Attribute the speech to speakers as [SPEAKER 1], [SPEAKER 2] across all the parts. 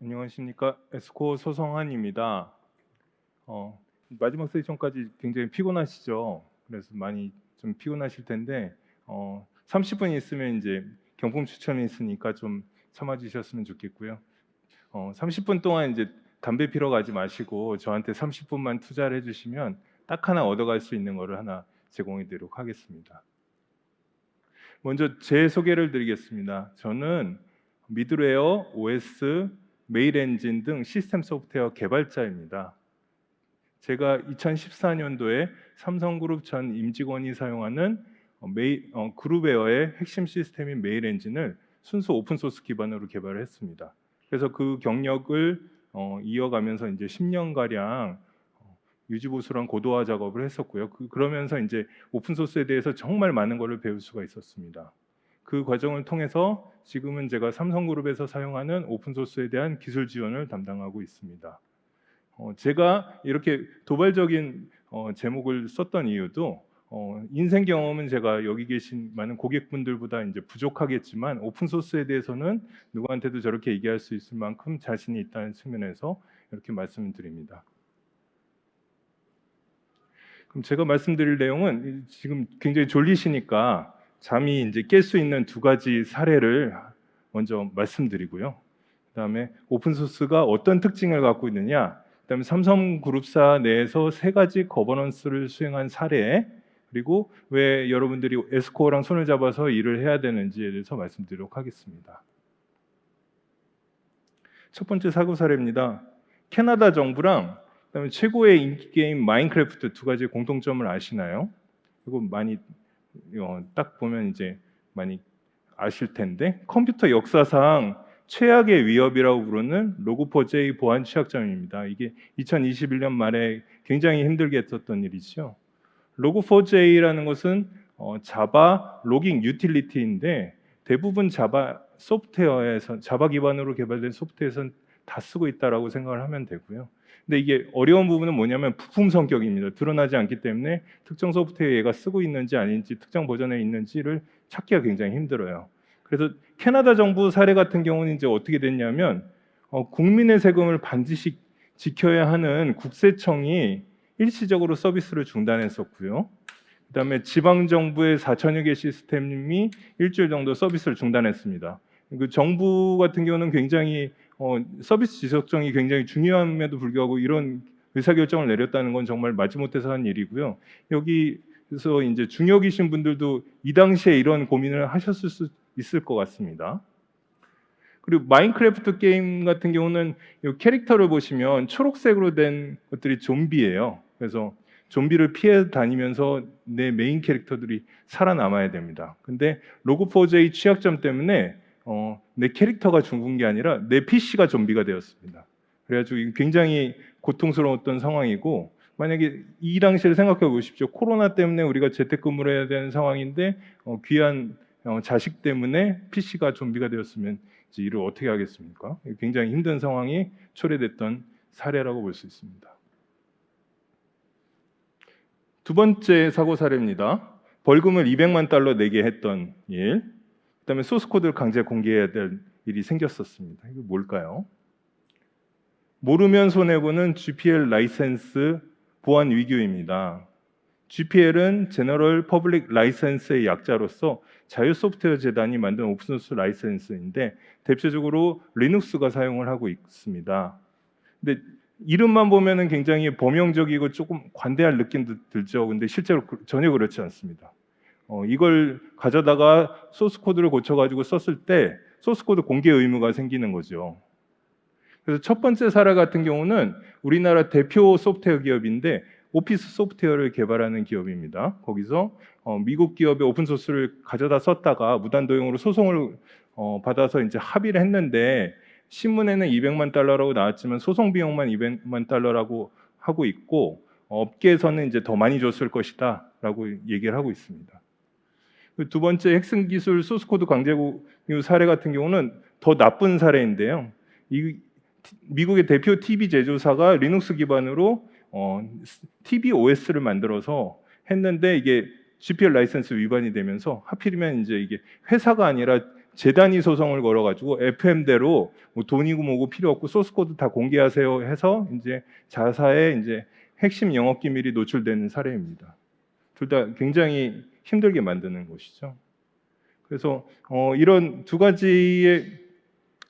[SPEAKER 1] 안녕하십니까. 에스코 소성환입니다. 마지막 세션까지 굉장히 피곤하시죠? 그래서 많이 좀 피곤하실 텐데 30분 있으면 이제 경품 추첨이 있으니까 좀 참아주셨으면 좋겠고요. 30분 동안 이제 담배 피러 가지 마시고 저한테 30분만 투자를 해주시면 딱 하나 얻어갈 수 있는 거를 하나 제공해 드리도록 하겠습니다. 먼저 제 소개를 드리겠습니다. 저는 미드웨어, OS, 메일 엔진 등 시스템 소프트웨어 개발자입니다. 제가 2014년도에 삼성그룹 전 임직원이 사용하는 그룹웨어의 핵심 시스템인 메일 엔진을 순수 오픈소스 기반으로 개발을 했습니다. 그래서 그 경력을 이어가면서 이제 10년 가량 유지보수랑 고도화 작업을 했었고요. 그러면서 이제 오픈소스에 대해서 정말 많은 것을 배울 수가 있었습니다. 그 과정을 통해서 지금은 제가 삼성그룹에서 사용하는 오픈소스에 대한 기술 지원을 담당하고 있습니다. 제가 이렇게 도발적인 제목을 썼던 이유도 인생 경험은 제가 여기 계신 많은 고객분들보다 이제 부족하겠지만 오픈소스에 대해서는 누구한테도 저렇게 얘기할 수 있을 만큼 자신이 있다는 측면에서 이렇게 말씀을 드립니다. 그럼 제가 말씀드릴 내용은 지금 굉장히 졸리시니까 잠이 이제 깰 수 있는 두 가지 사례를 먼저 말씀드리고요. 그다음에 오픈소스가 어떤 특징을 갖고 있느냐, 그다음에 삼성그룹사 내에서 세 가지 거버넌스를 수행한 사례, 그리고 왜 여러분들이 에스코어랑 손을 잡아서 일을 해야 되는지에 대해서 말씀드리도록 하겠습니다. 첫 번째 사고 사례입니다. 캐나다 정부랑 그다음에 최고의 인기 게임 마인크래프트 두 가지 공통점을 아시나요? 이거 많이 딱 보면 이제 많이 아실 텐데 컴퓨터 역사상 최악의 위협이라고 부르는 로그4j 보안 취약점입니다. 이게 2021년 말에 굉장히 힘들게 했었던 일이죠. 로그4j라는 것은 자바 로깅 유틸리티인데 대부분 자바 소프트웨어에서 자바 기반으로 개발된 소프트웨어에서는 다 쓰고 있다라고 생각을 하면 되고요. 근데 이게 어려운 부분은 뭐냐면 부품 성격입니다. 드러나지 않기 때문에 특정 소프트웨어 얘가 쓰고 있는지 아닌지 특정 버전에 있는지를 찾기가 굉장히 힘들어요. 그래서 캐나다 정부 사례 같은 경우는 이제 어떻게 됐냐면 국민의 세금을 반드시 지켜야 하는 국세청이 일시적으로 서비스를 중단했었고요. 그다음에 지방 정부의 4천여 개 시스템이 일주일 정도 서비스를 중단했습니다. 그 정부 같은 경우는 굉장히 서비스 지속성이 굉장히 중요함에도 불구하고 이런 의사결정을 내렸다는 건 정말 마지못해서 한 일이고요. 여기서 이제 중역이신 분들도 이 당시에 이런 고민을 하셨을 수 있을 것 같습니다. 그리고 마인크래프트 게임 같은 경우는 이 캐릭터를 보시면 초록색으로 된 것들이 좀비예요. 그래서 좀비를 피해 다니면서 내 메인 캐릭터들이 살아남아야 됩니다. 근데 로그4j 취약점 때문에 내 캐릭터가 죽은 게 아니라 내 PC가 좀비가 되었습니다. 그래가지고 굉장히 고통스러웠던 상황이고, 만약에 이 당시를 생각해 보십시오. 코로나 때문에 우리가 재택근무를 해야 되는 상황인데 귀한 자식 때문에 PC가 좀비가 되었으면 이제 일을 어떻게 하겠습니까? 굉장히 힘든 상황이 초래됐던 사례라고 볼 수 있습니다. 두 번째 사고 사례입니다. 벌금을 200만 달러 내게 했던 일, 그다음에 소스 코드를 강제 공개해야 될 일이 생겼었습니다. 이거 뭘까요? 모르면 손해보는 GPL 라이센스 보안 위규입니다. GPL은 제너럴 퍼블릭 라이센스의 약자로서 자유 소프트웨어 재단이 만든 오픈소스 라이센스인데 대표적으로 리눅스가 사용을 하고 있습니다. 근데 이름만 보면은 굉장히 범용적이고 조금 관대할 느낌도 들죠. 근데 실제로 전혀 그렇지 않습니다. 이걸 가져다가 소스 코드를 고쳐가지고 썼을 때 소스 코드 공개 의무가 생기는 거죠. 그래서 첫 번째 사례 같은 경우는 우리나라 대표 소프트웨어 기업인데 오피스 소프트웨어를 개발하는 기업입니다. 거기서 미국 기업의 오픈 소스를 가져다 썼다가 무단 도용으로 소송을 받아서 이제 합의를 했는데 신문에는 200만 달러라고 나왔지만 소송 비용만 200만 달러라고 하고 있고 업계에서는 이제 더 많이 줬을 것이다라고 얘기를 하고 있습니다. 두 번째 핵심 기술 소스 코드 강제 공유 사례 같은 경우는 더 나쁜 사례인데요. 미국의 대표 TV 제조사가 리눅스 기반으로 TV OS를 만들어서 했는데 이게 GPL 라이센스 위반이 되면서 하필이면 이제 이게 회사가 아니라 재단위 소송을 걸어가지고 FM대로 뭐 돈이고 뭐고 필요 없고 소스 코드 다 공개하세요 해서 이제 자사의 이제 핵심 영업 기밀이 노출되는 사례입니다. 둘 다 굉장히 힘들게 만드는 것이죠. 그래서 이런 두 가지의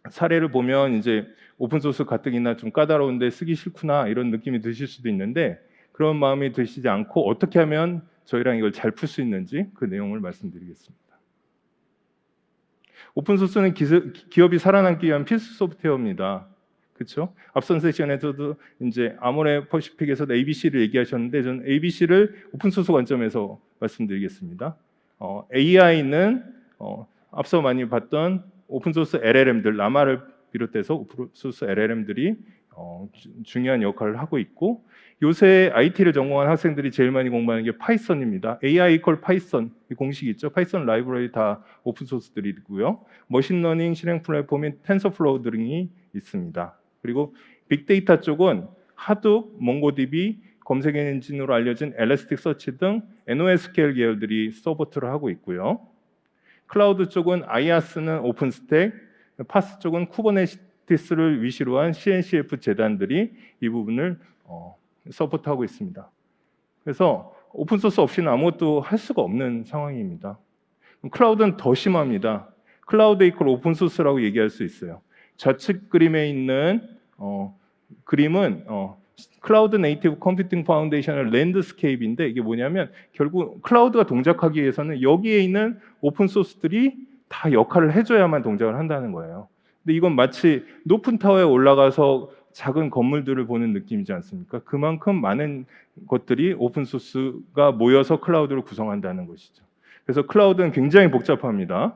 [SPEAKER 1] 사례를 보면 이제 오픈소스 가뜩이나 좀 까다로운데 쓰기 싫구나 이런 느낌이 드실 수도 있는데 그런 마음이 드시지 않고 어떻게 하면 저희랑 이걸 잘 풀 수 있는지 그 내용을 말씀드리겠습니다. 오픈소스는 기업이 살아남기 위한 필수 소프트웨어입니다. 그렇죠? 앞선 세션에서도 이제 아모레 퍼시픽에서도 ABC를 얘기하셨는데 저는 ABC를 오픈소스 관점에서 말씀드리겠습니다. AI는 앞서 많이 봤던 오픈소스 LLM들, 라마를 비롯해서 오픈소스 LLM들이 중요한 역할을 하고 있고 요새 IT를 전공한 학생들이 제일 많이 공부하는 게 파이썬입니다. AI 이퀄 파이썬 공식 있죠. 파이썬 라이브러리 다 오픈소스들이고요. 머신러닝 실행 플랫폼인 텐서플로우 등이 있습니다. 그리고 빅데이터 쪽은 하둡, 몽고DB, 검색 엔진으로 알려진 엘라스틱서치 등 NoSQL 계열들이 서포트를 하고 있고요. 클라우드 쪽은 IaaS는 오픈스택, 파스 쪽은 쿠버네티스를 위시로 한 CNCF 재단들이 이 부분을 서포트하고 있습니다. 그래서 오픈소스 없이는 아무것도 할 수가 없는 상황입니다. 클라우드는 더 심합니다. 클라우드 이퀄 오픈소스라고 얘기할 수 있어요. 좌측 그림에 있는 그림은 클라우드 네이티브 컴퓨팅 파운데이션의 랜드스케이프인데 이게 뭐냐면 결국 클라우드가 동작하기 위해서는 여기에 있는 오픈소스들이 다 역할을 해줘야만 동작을 한다는 거예요. 근데 이건 마치 높은 타워에 올라가서 작은 건물들을 보는 느낌이지 않습니까? 그만큼 많은 것들이 오픈소스가 모여서 클라우드를 구성한다는 것이죠. 그래서 클라우드는 굉장히 복잡합니다.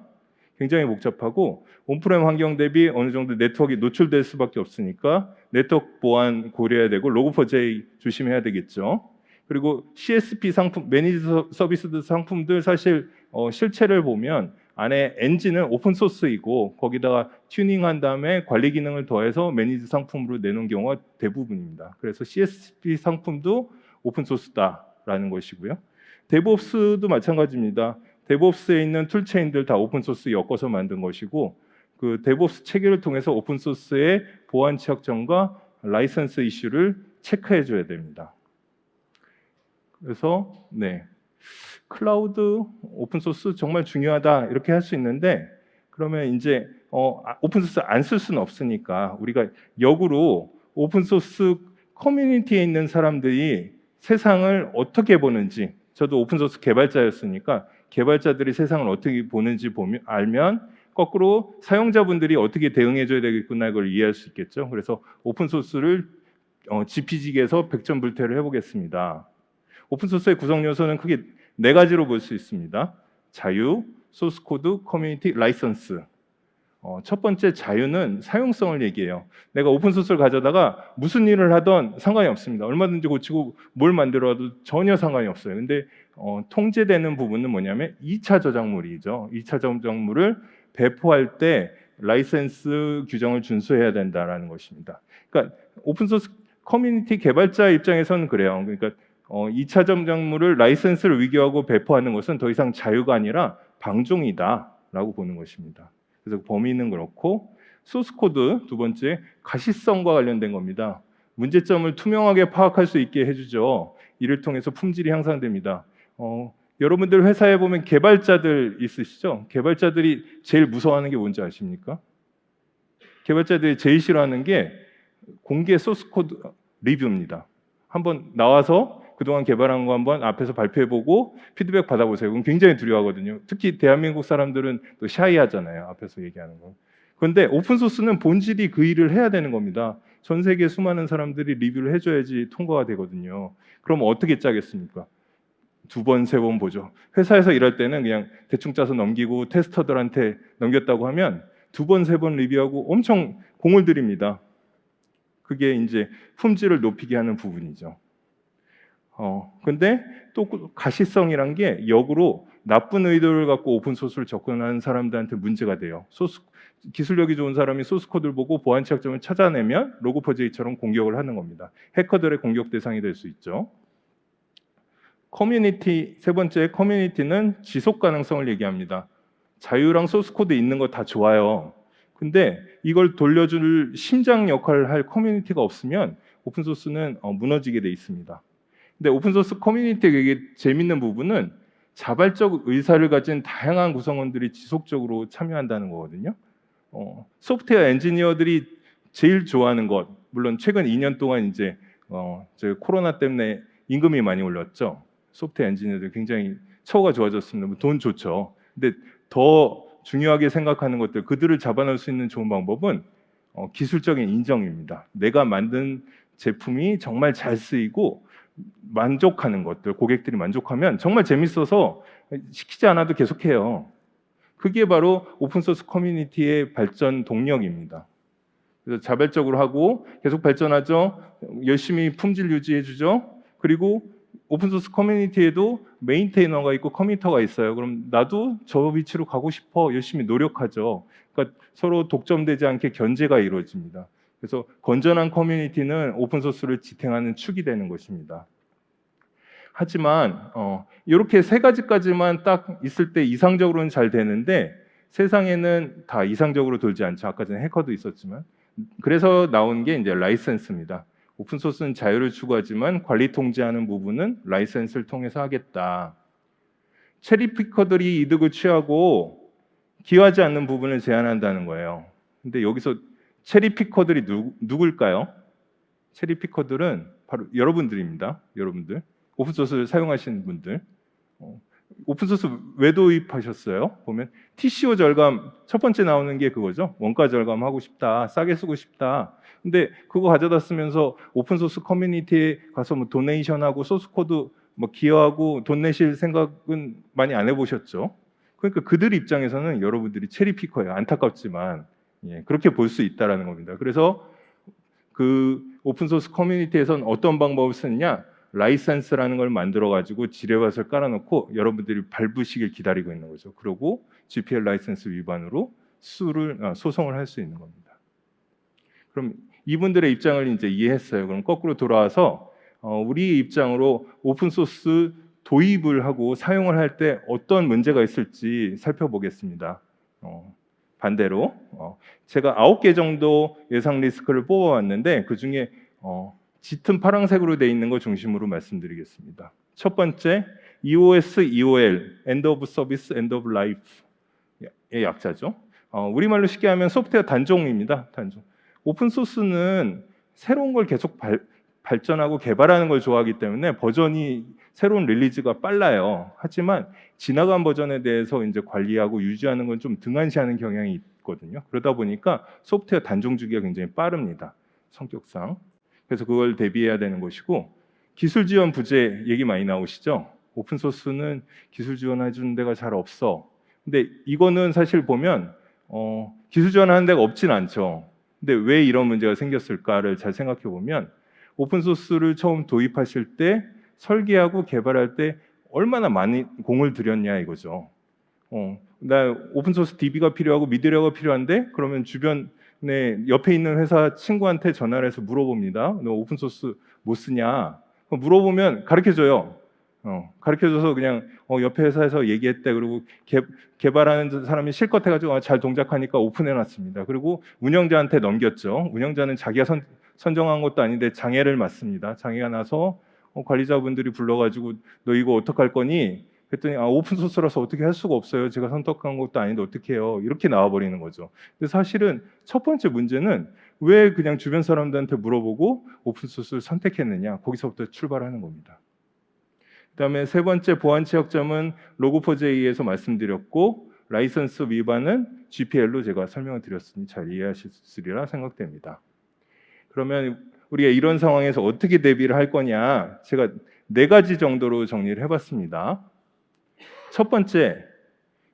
[SPEAKER 1] 굉장히 복잡하고 온프렘 환경 대비 어느 정도 네트워크에 노출될 수밖에 없으니까 네트워크 보안 고려해야 되고 로그4j 조심해야 되겠죠. 그리고 CSP 상품, 매니지 서비스 상품들 사실 실체를 보면 안에 엔진은 오픈소스이고 거기다가 튜닝한 다음에 관리 기능을 더해서 매니지 상품으로 내놓은 경우가 대부분입니다. 그래서 CSP 상품도 오픈소스다라는 것이고요. 데브옵스도 마찬가지입니다. 데브옵스에 있는 툴체인들 다 오픈소스 엮어서 만든 것이고 그 데브옵스 체계를 통해서 오픈소스의 보안 취약점과 라이선스 이슈를 체크해 줘야 됩니다. 그래서 클라우드 오픈소스 정말 중요하다 이렇게 할 수 있는데 그러면 이제 오픈소스 안 쓸 수는 없으니까 우리가 역으로 오픈소스 커뮤니티에 있는 사람들이 세상을 어떻게 보는지 저도 오픈소스 개발자였으니까 개발자들이 세상을 어떻게 보는지 알면 거꾸로 사용자분들이 어떻게 대응해줘야 되겠구나 이걸 이해할 수 있겠죠. 그래서 오픈소스를 지피지기에서 백전불태를 해보겠습니다. 오픈소스의 구성 요소는 크게 4가지로 볼 수 있습니다. 자유, 소스코드, 커뮤니티, 라이선스. 첫 번째 자유는 사용성을 얘기해요. 내가 오픈소스를 가져다가 무슨 일을 하던 상관이 없습니다. 얼마든지 고치고 뭘 만들어도 전혀 상관이 없어요. 근데 통제되는 부분은 뭐냐면 2차 저작물이죠. 2차 저작물을 배포할 때 라이센스 규정을 준수해야 된다라는 것입니다. 그러니까 오픈소스 커뮤니티 개발자 입장에서는 그래요. 그러니까 2차 저작물을 라이센스를 위조하고 배포하는 것은 더 이상 자유가 아니라 방종이다라고 보는 것입니다. 그래서 범위는 그렇고 소스코드 두 번째 가시성과 관련된 겁니다. 문제점을 투명하게 파악할 수 있게 해주죠. 이를 통해서 품질이 향상됩니다. 여러분들 회사에 보면 개발자들 있으시죠? 개발자들이 제일 무서워하는 게 뭔지 아십니까? 개발자들이 제일 싫어하는 게 공개 소스코드 리뷰입니다. 한번 나와서 그동안 개발한 거 한번 앞에서 발표해보고 피드백 받아보세요. 그건 굉장히 두려워하거든요. 특히 대한민국 사람들은 또 샤이하잖아요. 앞에서 얘기하는 거. 그런데 오픈소스는 본질이 그 일을 해야 되는 겁니다. 전 세계 수많은 사람들이 리뷰를 해줘야지 통과가 되거든요. 그럼 어떻게 짜겠습니까? 2번, 3번 보죠. 회사에서 일할 때는 그냥 대충 짜서 넘기고 테스터들한테 넘겼다고 하면 2번, 3번 리뷰하고 엄청 공을 들입니다. 그게 이제 품질을 높이게 하는 부분이죠. 근데 또 가시성이란 게 역으로 나쁜 의도를 갖고 오픈소스를 접근하는 사람들한테 문제가 돼요. 기술력이 좋은 사람이 소스 코드를 보고 보안 취약점을 찾아내면 로그4j처럼 공격을 하는 겁니다. 해커들의 공격 대상이 될 수 있죠. 커뮤니티, 세 번째 커뮤니티는 지속 가능성을 얘기합니다. 자유랑 소스 코드 있는 거 다 좋아요. 근데 이걸 돌려줄 심장 역할을 할 커뮤니티가 없으면 오픈 소스는 무너지게 돼 있습니다. 근데 오픈 소스 커뮤니티의 되게 재밌는 부분은 자발적 의사를 가진 다양한 구성원들이 지속적으로 참여한다는 거거든요. 소프트웨어 엔지니어들이 제일 좋아하는 것, 물론 최근 2년 동안 이제 저 코로나 때문에 임금이 많이 올랐죠. 소프트웨어 엔지니어들 굉장히 처우가 좋아졌습니다. 돈 좋죠. 근데 더 중요하게 생각하는 것들, 그들을 잡아낼 수 있는 좋은 방법은 기술적인 인정입니다. 내가 만든 제품이 정말 잘 쓰이고 만족하는 것들, 고객들이 만족하면 정말 재밌어서 시키지 않아도 계속해요. 그게 바로 오픈소스 커뮤니티의 발전 동력입니다. 그래서 자발적으로 하고 계속 발전하죠. 열심히 품질 유지해주죠. 그리고 오픈소스 커뮤니티에도 메인테이너가 있고 커미터가 있어요. 그럼 나도 저 위치로 가고 싶어 열심히 노력하죠. 그러니까 서로 독점되지 않게 견제가 이루어집니다. 그래서 건전한 커뮤니티는 오픈소스를 지탱하는 축이 되는 것입니다. 하지만 이렇게 세 가지까지만 딱 있을 때 이상적으로는 잘 되는데 세상에는 다 이상적으로 돌지 않죠. 아까 전에 해커도 있었지만. 그래서 나온 게 이제 라이센스입니다. 오픈소스는 자유를 추구하지만 관리 통제하는 부분은 라이센스를 통해서 하겠다. 체리피커들이 이득을 취하고 기여하지 않는 부분을 제한한다는 거예요. 근데 여기서 체리피커들이 누굴까요? 체리피커들은 바로 여러분들입니다. 여러분들. 오픈소스를 사용하시는 분들. 오픈소스 왜 도입하셨어요? 보면 TCO 절감, 첫 번째 나오는 게 그거죠. 원가 절감하고 싶다, 싸게 쓰고 싶다. 근데 그거 가져다 쓰면서 오픈소스 커뮤니티에 가서 뭐 도네이션하고 소스코드 뭐 기여하고 돈 내실 생각은 많이 안 해보셨죠? 그러니까 그들 입장에서는 여러분들이 체리피커예요. 안타깝지만 그렇게 볼 수 있다라는 겁니다. 그래서 그 오픈소스 커뮤니티에서는 어떤 방법을 쓰느냐? 라이센스라는 걸 만들어 가지고 지뢰밭을 깔아놓고 여러분들이 밟으시길 기다리고 있는 거죠. 그리고 GPL 라이센스 위반으로 소송을 할 수 있는 겁니다. 그럼 이분들의 입장을 이제 이해했어요. 그럼 거꾸로 돌아와서 우리 입장으로 오픈 소스 도입을 하고 사용을 할 때 어떤 문제가 있을지 살펴보겠습니다. 반대로 제가 9개 정도 예상 리스크를 뽑아왔는데 그 중에 짙은 파란색으로 되어 있는 거 중심으로 말씀드리겠습니다. 첫 번째, EOS, EOL, End of Service, End of Life의 약자죠. 우리말로 쉽게 하면 소프트웨어 단종입니다. 단종. 오픈 소스는 새로운 걸 계속 발전하고 개발하는 걸 좋아하기 때문에 버전이 새로운 릴리즈가 빨라요. 하지만 지나간 버전에 대해서 이제 관리하고 유지하는 건 좀 등한시하는 경향이 있거든요. 그러다 보니까 소프트웨어 단종 주기가 굉장히 빠릅니다. 성격상. 그래서 그걸 대비해야 되는 것이고 기술 지원 부재 얘기 많이 나오시죠? 오픈 소스는 기술 지원해 주는 데가 잘 없어. 근데 이거는 사실 보면 기술 지원하는 데가 없진 않죠. 근데 왜 이런 문제가 생겼을까를 잘 생각해 보면 오픈 소스를 처음 도입하실 때 설계하고 개발할 때 얼마나 많이 공을 들였냐 이거죠. 나 오픈 소스 DB가 필요하고 미드웨어가 필요한데 그러면 주변 옆에 있는 회사 친구한테 전화를 해서 물어봅니다. 너 오픈 소스 못 쓰냐? 물어보면 가르쳐줘요. 가르쳐줘서 그냥 옆에 회사에서 얘기했대. 그리고 개발하는 사람이 실컷 해가지고 잘 동작하니까 오픈해놨습니다. 그리고 운영자한테 넘겼죠. 운영자는 자기가 선정한 것도 아닌데 장애를 맞습니다. 장애가 나서 관리자분들이 불러가지고 너 이거 어떡할 거니? 그랬더니 오픈 소스라서 어떻게 할 수가 없어요. 제가 선택한 것도 아닌데 어떻게 해요? 이렇게 나와버리는 거죠. 근데 사실은 첫 번째 문제는 왜 그냥 주변 사람들한테 물어보고 오픈 소스를 선택했느냐? 거기서부터 출발하는 겁니다. 그다음에 세 번째 보안 취약점은 로그4j에서 말씀드렸고 라이선스 위반은 GPL로 제가 설명을 드렸으니 잘 이해하셨으리라 생각됩니다. 그러면 우리가 이런 상황에서 어떻게 대비를 할 거냐? 제가 4가지 정도로 정리를 해봤습니다. 첫 번째,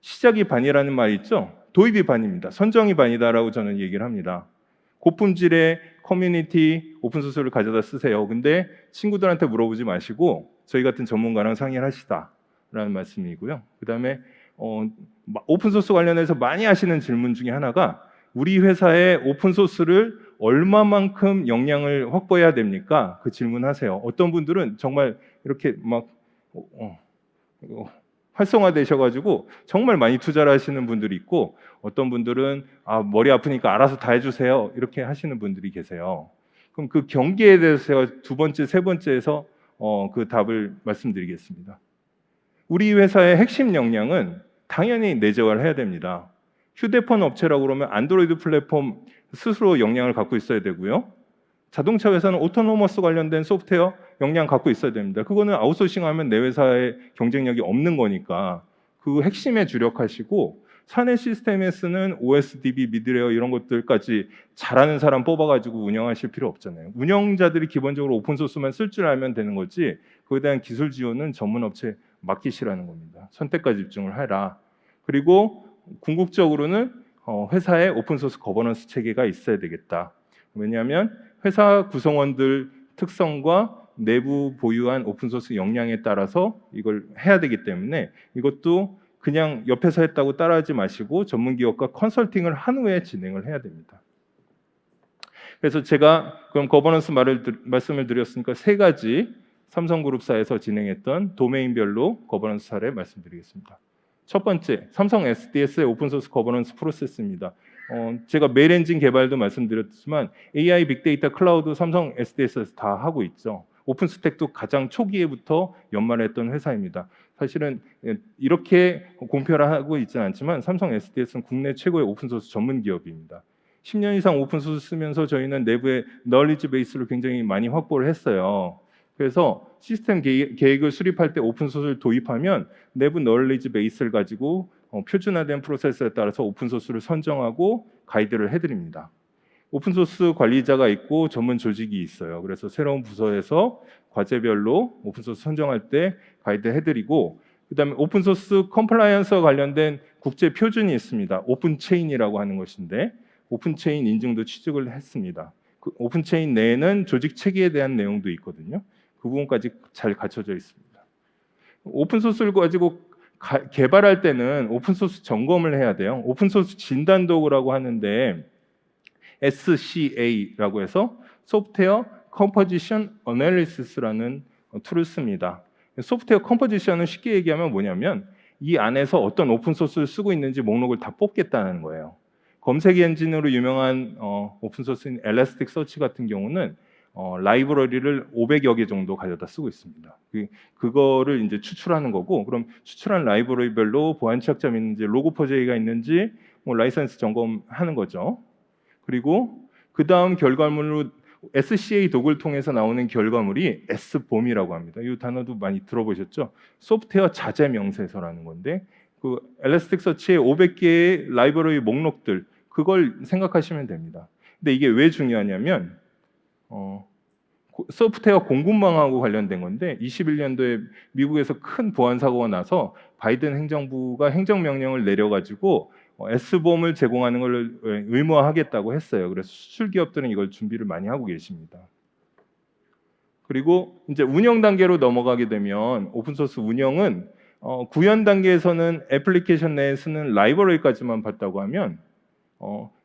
[SPEAKER 1] 시작이 반이라는 말 있죠? 도입이 반입니다. 선정이 반이다라고 저는 얘기를 합니다. 고품질의 커뮤니티 오픈소스를 가져다 쓰세요. 근데 친구들한테 물어보지 마시고 저희 같은 전문가랑 상의를 하시다라는 말씀이고요. 그 다음에 오픈소스 관련해서 많이 하시는 질문 중에 하나가 우리 회사의 오픈소스를 얼마만큼 역량을 확보해야 됩니까? 그 질문하세요. 어떤 분들은 정말 이렇게 막 활성화되셔가지고 정말 많이 투자를 하시는 분들이 있고, 어떤 분들은 머리 아프니까 알아서 다 해주세요 이렇게 하시는 분들이 계세요. 그럼 그 경계에 대해서 제가 두 번째, 세 번째에서 그 답을 말씀드리겠습니다. 우리 회사의 핵심 역량은 당연히 내재화를 해야 됩니다. 휴대폰 업체라고 그러면 안드로이드 플랫폼 스스로 역량을 갖고 있어야 되고요. 자동차 회사는 오토노머스 관련된 소프트웨어 역량 갖고 있어야 됩니다. 그거는 아웃소싱하면 내 회사의 경쟁력이 없는 거니까 그 핵심에 주력하시고, 사내 시스템에 쓰는 OSDB, 미드레어 이런 것들까지 잘하는 사람 뽑아가지고 운영하실 필요 없잖아요. 운영자들이 기본적으로 오픈소스만 쓸 줄 알면 되는 거지, 그에 대한 기술 지원은 전문 업체에 맡기시라는 겁니다. 선택과 집중을 해라. 그리고 궁극적으로는 회사에 오픈소스 거버넌스 체계가 있어야 되겠다. 왜냐하면 회사 구성원들 특성과 내부 보유한 오픈소스 역량에 따라서 이걸 해야 되기 때문에, 이것도 그냥 옆에서 했다고 따라하지 마시고 전문 기업과 컨설팅을 한 후에 진행을 해야 됩니다. 그래서 제가 그럼 거버넌스 말씀을 드렸으니까 세 가지 삼성그룹사에서 진행했던 도메인별로 거버넌스 사례 말씀드리겠습니다. 첫 번째, 삼성 SDS의 오픈소스 거버넌스 프로세스입니다. 제가 메일 엔진 개발도 말씀드렸지만 AI, 빅데이터, 클라우드 삼성 SDS에서 다 하고 있죠. 오픈스택도 가장 초기에부터 연말했던 회사입니다. 사실은 이렇게 공표를 하고 있지는 않지만 삼성 SDS는 국내 최고의 오픈소스 전문 기업입니다. 10년 이상 오픈소스 쓰면서 저희는 내부의 널리지 베이스를 굉장히 많이 확보를 했어요. 그래서 시스템 계획을 수립할 때 오픈소스를 도입하면 내부 널리지 베이스를 가지고 표준화된 프로세스에 따라서 오픈소스를 선정하고 가이드를 해드립니다. 오픈소스 관리자가 있고 전문 조직이 있어요. 그래서 새로운 부서에서 과제별로 오픈소스 선정할 때 가이드 해드리고, 그다음에 오픈소스 컴플라이언스와 관련된 국제 표준이 있습니다. 오픈체인이라고 하는 것인데 오픈체인 인증도 취득을 했습니다. 그 오픈체인 내에는 조직 체계에 대한 내용도 있거든요. 그 부분까지 잘 갖춰져 있습니다. 오픈소스를 가지고 개발할 때는 오픈소스 점검을 해야 돼요. 오픈소스 진단 도구라고 하는데 SCA라고 해서 소프트웨어 컴포지션 어널리시스라는 툴을 씁니다. 소프트웨어 컴포지션은 쉽게 얘기하면 뭐냐면 이 안에서 어떤 오픈소스를 쓰고 있는지 목록을 다 뽑겠다는 거예요. 검색 엔진으로 유명한 오픈소스인 엘라스틱서치 같은 경우는 라이브러리를 500여 개 정도 가져다 쓰고 있습니다. 그거를 이제 추출하는 거고, 그럼 추출한 라이브러리별로 보안 취약점이 있는지, 로그4j가 있는지 라이선스 점검하는 거죠. 그리고 그 다음 결과물로 SCA 도구를 통해서 나오는 결과물이 SBOM이라고 합니다. 이 단어도 많이 들어보셨죠? 소프트웨어 자재 명세서라는 건데, 그 엘라스틱서치의 500개의 라이브러리 목록들, 그걸 생각하시면 됩니다. 근데 이게 왜 중요하냐면 소프트웨어 공급망하고 관련된 건데, 21년도에 미국에서 큰 보안 사고가 나서 바이든 행정부가 행정명령을 내려가지고 S보험을 제공하는 걸 의무화하겠다고 했어요. 그래서 수출 기업들은 이걸 준비를 많이 하고 계십니다. 그리고 이제 운영 단계로 넘어가게 되면 오픈소스 운영은 구현 단계에서는 애플리케이션 내에 쓰는 라이브러리까지만 봤다고 하면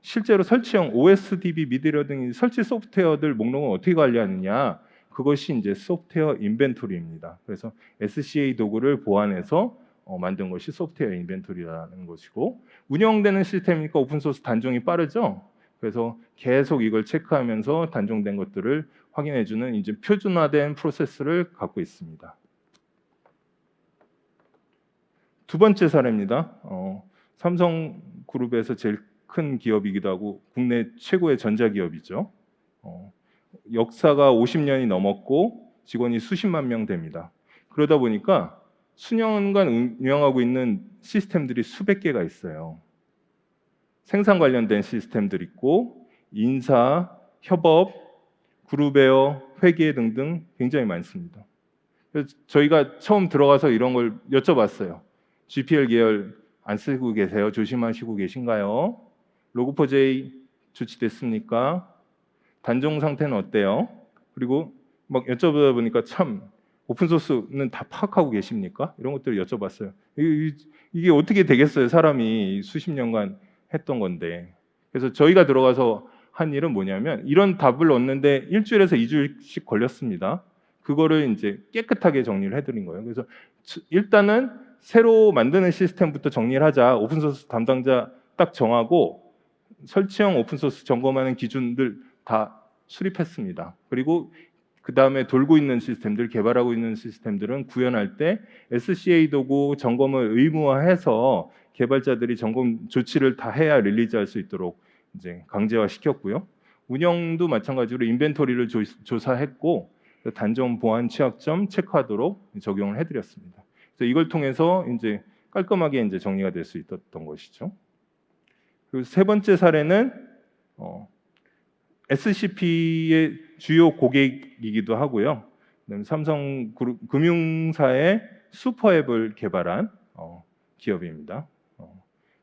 [SPEAKER 1] 실제로 설치형 OSDB, 미드레어 등 설치 소프트웨어들 목록은 어떻게 관리하느냐, 그것이 이제 소프트웨어 인벤토리입니다. 그래서 SCA 도구를 보완해서 만든 것이 소프트웨어 인벤토리라는 것이고, 운영되는 시스템이니까 오픈소스 단종이 빠르죠. 그래서 계속 이걸 체크하면서 단종된 것들을 확인해주는 이제 표준화된 프로세스를 갖고 있습니다. 두 번째 사례입니다. 삼성그룹에서 제일 큰 기업이기도 하고 국내 최고의 전자기업이죠. 역사가 50년이 넘었고 직원이 수십만 명 됩니다. 그러다 보니까 수년간 운영하고 있는 시스템들이 수백 개가 있어요. 생산 관련된 시스템들 있고, 인사, 협업, 그룹웨어, 회계 등등 굉장히 많습니다. 그래서 저희가 처음 들어가서 이런 걸 여쭤봤어요. GPL 계열 안 쓰고 계세요? 조심하시고 계신가요? 로그4j 조치됐습니까? 단종 상태는 어때요? 그리고 막 여쭤보다 보니까 참 오픈소스는 다 파악하고 계십니까? 이런 것들을 여쭤봤어요. 이게 어떻게 되겠어요? 사람이 수십 년간 했던 건데. 그래서 저희가 들어가서 한 일은 뭐냐면 이런 답을 얻는데 1주일에서 2주일씩 걸렸습니다. 그거를 이제 깨끗하게 정리를 해드린 거예요. 그래서 일단은 새로 만드는 시스템부터 정리를 하자. 오픈소스 담당자 딱 정하고 설치형 오픈소스 점검하는 기준들 다 수립했습니다. 그리고 그 다음에 돌고 있는 시스템들, 개발하고 있는 시스템들은 구현할 때 SCA 도구 점검을 의무화해서 개발자들이 점검 조치를 다 해야 릴리즈할 수 있도록 이제 강제화 시켰고요. 운영도 마찬가지로 인벤토리를 조사했고 단점, 보안, 취약점 체크하도록 적용을 해드렸습니다. 그래서 이걸 통해서 이제 깔끔하게 이제 정리가 될 수 있었던 것이죠. 그리고 세 번째 사례는 SCP의 주요 고객이기도 하고요. 삼성 금융사의 슈퍼앱을 개발한 기업입니다.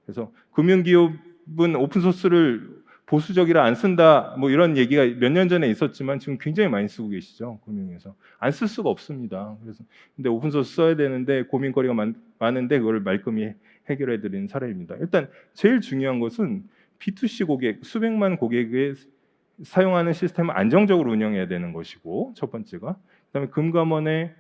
[SPEAKER 1] 그래서 금융기업은 오픈소스를 보수적이라 안 쓴다 뭐 이런 얘기가 몇 년 전에 있었지만 지금 굉장히 많이 쓰고 계시죠. 금융에서 안 쓸 수가 없습니다. 그래서 근데 오픈소스 써야 되는데 고민거리가 많은데 그걸 말끔히 해결해 드린 사례입니다. 일단 제일 중요한 것은 B2C 고객 수백만 고객의 사용하는 시스템을 안정적으로 운영해야 되는 것이고 첫 번째가 그다음에 금감원의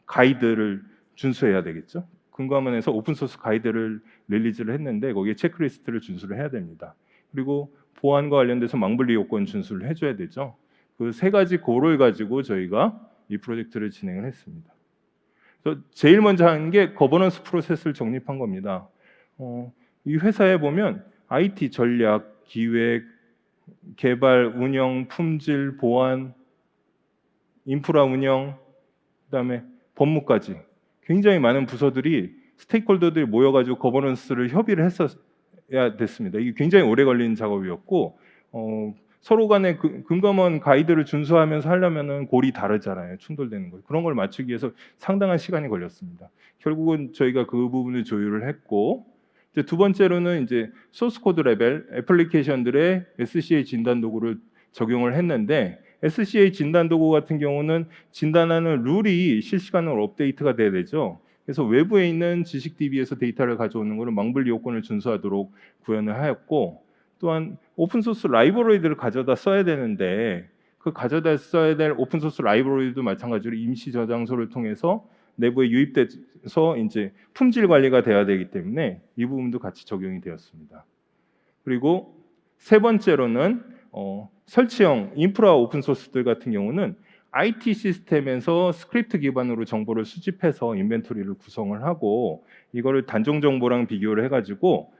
[SPEAKER 1] 가이드를 준수해야 되겠죠. 금감원에서 오픈소스 가이드를 릴리즈를 했는데 거기에 체크리스트를 준수를 해야 됩니다. 그리고 보안과 관련돼서 망분리 요건 준수를 해줘야 되죠. 그 세 가지 고를 가지고 저희가 이 프로젝트를 진행을 했습니다. 그래서 제일 먼저 한 게 거버넌스 프로세스를 정립한 겁니다. 이 회사에 보면 IT 전략, 기획, 개발, 운영, 품질, 보안, 인프라 운영, 그다음에 법무까지 굉장히 많은 부서들이 스테이크홀더들이 모여가지고 거버넌스를 협의를 했어야 됐습니다. 이게 굉장히 오래 걸리는 작업이었고 서로 간에 금감원 가이드를 준수하면서 하려면은 골이 다르잖아요. 충돌되는 거. 그런 걸 맞추기 위해서 상당한 시간이 걸렸습니다. 결국은 저희가 그 부분을 조율을 했고 이제 두 번째로는 이제 소스 코드 레벨 애플리케이션들의 SCA 진단 도구를 적용을 했는데 SCA 진단 도구 같은 경우는 진단하는 룰이 실시간으로 업데이트가 돼야 되죠. 그래서 외부에 있는 지식 DB에서 데이터를 가져오는 것을 망분리 요건을 준수하도록 구현을 하였고 또한 오픈소스 라이브러리들을 가져다 써야 되는데 그 가져다 써야 될 오픈소스 라이브러리도 마찬가지로 임시 저장소를 통해서 내부에 유입돼서 이제 품질 관리가 돼야 되기 때문에 이 부분도 같이 적용이 되었습니다. 그리고 세 번째로는 설치형 인프라 오픈소스들 같은 경우는 IT 시스템에서 스크립트 기반으로 정보를 수집해서 인벤토리를 구성을 하고 이거를 단종 정보랑 비교를 해가지고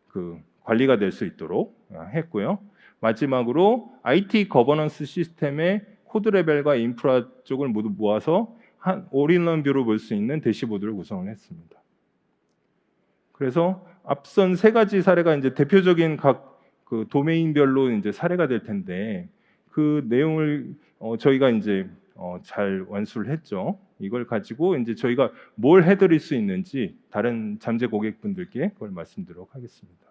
[SPEAKER 1] 그 관리가 될 수 있도록 했고요. 마지막으로 IT 거버넌스 시스템의 코드 레벨과 인프라 쪽을 모두 모아서 한 올인원 뷰로 볼 수 있는 대시보드를 구성을 했습니다. 그래서 앞선 세 가지 사례가 이제 대표적인 각 그 도메인별로 이제 사례가 될 텐데 그 내용을 저희가 이제 잘 완수를 했죠. 이걸 가지고 이제 저희가 뭘 해드릴 수 있는지 다른 잠재 고객분들께 그걸 말씀드리도록 하겠습니다.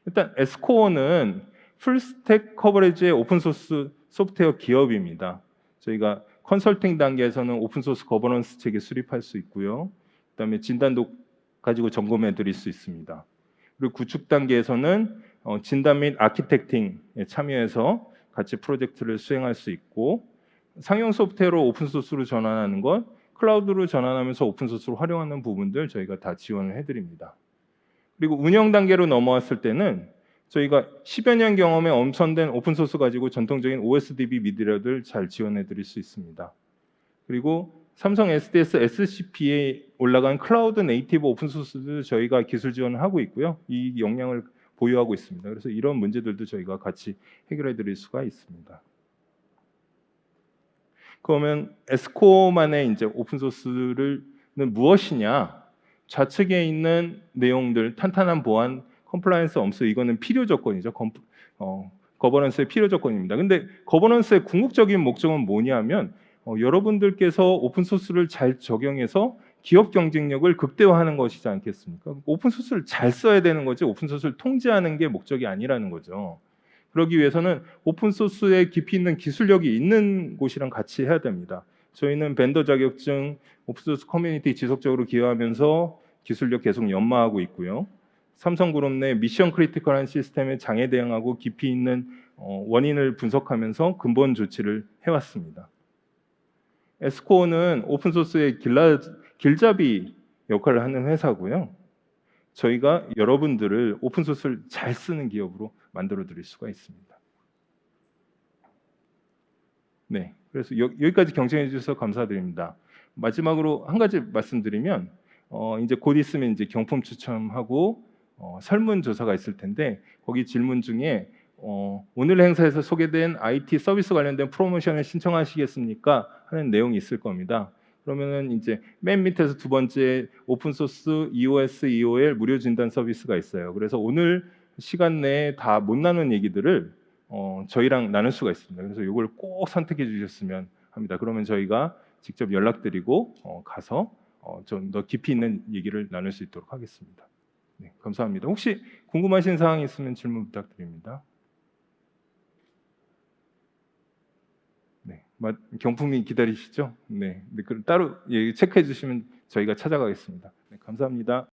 [SPEAKER 1] 일단 에스코어는 풀스택 커버리지의 오픈소스 소프트웨어 기업입니다. 저희가 컨설팅 단계에서는 오픈소스 거버넌스 체계 수립할 수 있고요. 그다음에 진단도 가지고 점검해 드릴 수 있습니다. 그리고 구축 단계에서는 진단 및 아키텍팅에 참여해서 같이 프로젝트를 수행할 수 있고 상용 소프트웨어로 오픈소스로 전환하는 것, 클라우드로 전환하면서 오픈소스로 활용하는 부분들 저희가 다 지원을 해드립니다. 그리고 운영 단계로 넘어왔을 때는 저희가 10여 년 경험에 엄선된 오픈소스 가지고 전통적인 OSDB 미디어들 잘 지원해 드릴 수 있습니다. 그리고 삼성 SDS SCP에 올라간 클라우드 네이티브 오픈소스도 저희가 기술 지원을 하고 있고요. 이 역량을 보유하고 있습니다. 그래서 이런 문제들도 저희가 같이 해결해 드릴 수가 있습니다. 그러면 에스코어만의 이제 오픈소스는 무엇이냐? 좌측에 있는 내용들, 탄탄한 보안, 컴플라이언스 엄수 이거는 필요 조건이죠. 거버넌스의 필요 조건입니다. 근데 거버넌스의 궁극적인 목적은 뭐냐면 여러분들께서 오픈소스를 잘 적용해서 기업 경쟁력을 극대화하는 것이지 않겠습니까? 오픈소스를 잘 써야 되는 거지 오픈소스를 통제하는 게 목적이 아니라는 거죠. 그러기 위해서는 오픈소스에 깊이 있는 기술력이 있는 곳이랑 같이 해야 됩니다. 저희는 벤더 자격증, 오픈소스 커뮤니티 지속적으로 기여하면서 기술력 계속 연마하고 있고요. 삼성그룹 내 미션 크리티컬한 시스템에 장애 대응하고 깊이 있는 원인을 분석하면서 근본 조치를 해왔습니다. 에스코어는 오픈소스의 길잡이 역할을 하는 회사고요. 저희가 여러분들을 오픈 소스를 잘 쓰는 기업으로 만들어 드릴 수가 있습니다. 네, 그래서 여기까지 경청해 주셔서 감사드립니다. 마지막으로 한 가지 말씀드리면 이제 곧 있으면 이제 경품 추첨하고 설문조사가 있을 텐데 거기 질문 중에 오늘 행사에서 소개된 IT 서비스 관련된 프로모션을 신청하시겠습니까? 하는 내용이 있을 겁니다. 그러면은 이제 맨 밑에서 두 번째 오픈 소스 EOS, EOL 무료 진단 서비스가 있어요. 그래서 오늘 시간 내에 다 못 나눈 얘기들을 저희랑 나눌 수가 있습니다. 그래서 이걸 꼭 선택해 주셨으면 합니다. 그러면 저희가 직접 연락드리고 가서 좀 더 깊이 있는 얘기를 나눌 수 있도록 하겠습니다. 네, 감사합니다. 혹시 궁금하신 사항이 있으면 질문 부탁드립니다. 네, 경품이 기다리시죠? 네, 그럼 따로 체크해 주시면 저희가 찾아가겠습니다. 네, 감사합니다.